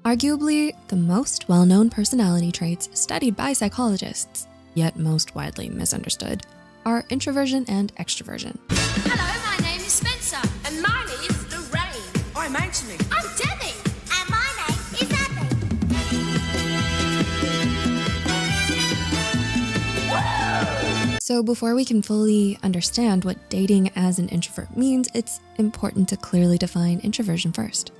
Arguably the most well-known personality traits studied by psychologists, yet most widely misunderstood, are introversion and extroversion. Hello, my name is Spencer. And my name is Lorraine. I'm Anthony. I'm Debbie. And my name is Abby. So before we can fully understand what dating as an introvert means, it's important to clearly define introversion first.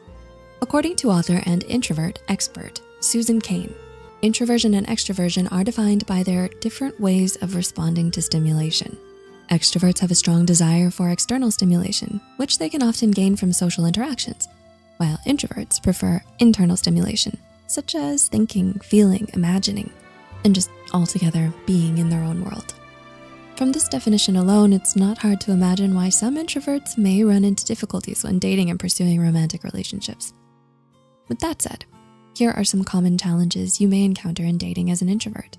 According to author and introvert expert Susan Cain, introversion and extroversion are defined by their different ways of responding to stimulation. Extroverts have a strong desire for external stimulation, which they can often gain from social interactions, while introverts prefer internal stimulation, such as thinking, feeling, imagining, and just altogether being in their own world. From this definition alone, it's not hard to imagine why some introverts may run into difficulties when dating and pursuing romantic relationships. With that said, here are some common challenges you may encounter in dating as an introvert.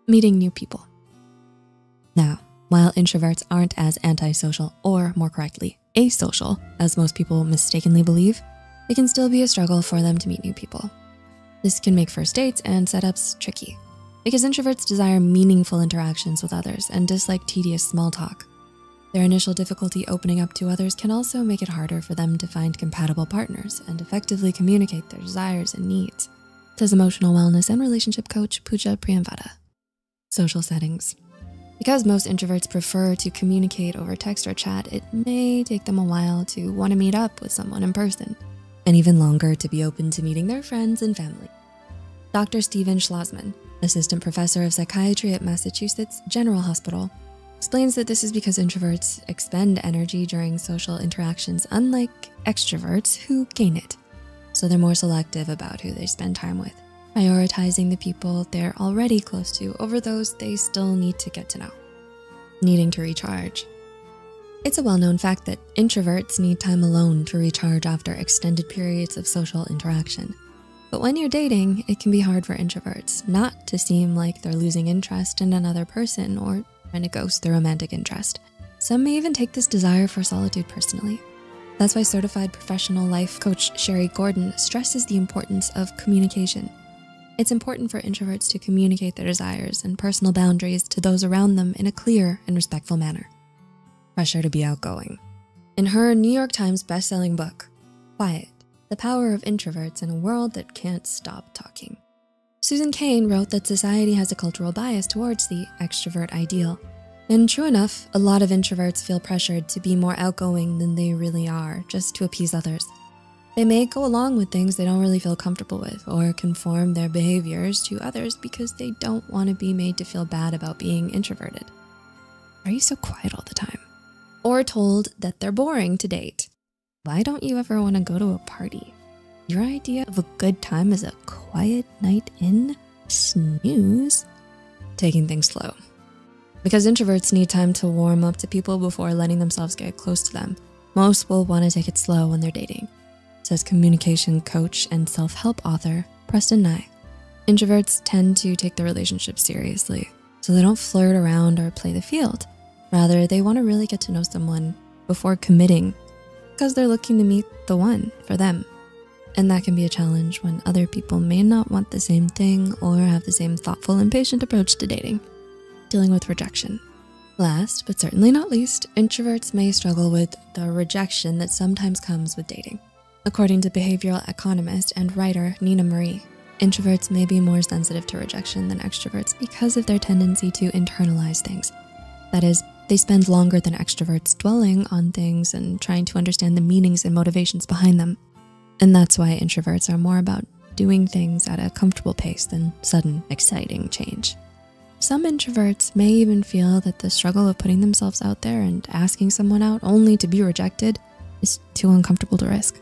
Meeting new people. Now, while introverts aren't as antisocial, or more correctly, asocial, as most people mistakenly believe, it can still be a struggle for them to meet new people. This can make first dates and setups tricky, because introverts desire meaningful interactions with others and dislike tedious small talk. Their initial difficulty opening up to others can also make it harder for them to find compatible partners and effectively communicate their desires and needs, says emotional wellness and relationship coach Pooja Priyamvada. Social settings. Because most introverts prefer to communicate over text or chat, it may take them a while to want to meet up with someone in person, and even longer to be open to meeting their friends and family. Dr. Steven Schlossman, assistant professor of psychiatry at Massachusetts General Hospital, explains that this is because introverts expend energy during social interactions, unlike extroverts who gain it. So they're more selective about who they spend time with, prioritizing the people they're already close to over those they still need to get to know. Needing to recharge. It's a well-known fact that introverts need time alone to recharge after extended periods of social interaction. But when you're dating, it can be hard for introverts not to seem like they're losing interest in another person or trying to ghost their romantic interest. Some may even take this desire for solitude personally. That's why certified professional life coach Sherry Gordon stresses the importance of communication. It's important for introverts to communicate their desires and personal boundaries to those around them in a clear and respectful manner. Pressure to be outgoing. In her New York Times bestselling book, Quiet: The Power of Introverts in a World That Can't Stop Talking, Susan Cain wrote that society has a cultural bias towards the extrovert ideal. And true enough, a lot of introverts feel pressured to be more outgoing than they really are, just to appease others. They may go along with things they don't really feel comfortable with, or conform their behaviors to others because they don't want to be made to feel bad about being introverted. Why are you so quiet all the time? Or told that they're boring to date. Why don't you ever want to go to a party? Your idea of a good time is a quiet night in? Snooze. Taking things slow. Because introverts need time to warm up to people before letting themselves get close to them, most will want to take it slow when they're dating, says communication coach and self-help author Preston Nye. Introverts tend to take their relationships seriously, so they don't flirt around or play the field. Rather, they want to really get to know someone before committing, because they're looking to meet the one for them. And that can be a challenge when other people may not want the same thing or have the same thoughtful and patient approach to dating. Dealing with rejection. Last, but certainly not least, introverts may struggle with the rejection that sometimes comes with dating. According to behavioral economist and writer Nina Marie, introverts may be more sensitive to rejection than extroverts because of their tendency to internalize things. That is, they spend longer than extroverts dwelling on things and trying to understand the meanings and motivations behind them. And that's why introverts are more about doing things at a comfortable pace than sudden, exciting change. Some introverts may even feel that the struggle of putting themselves out there and asking someone out only to be rejected is too uncomfortable to risk.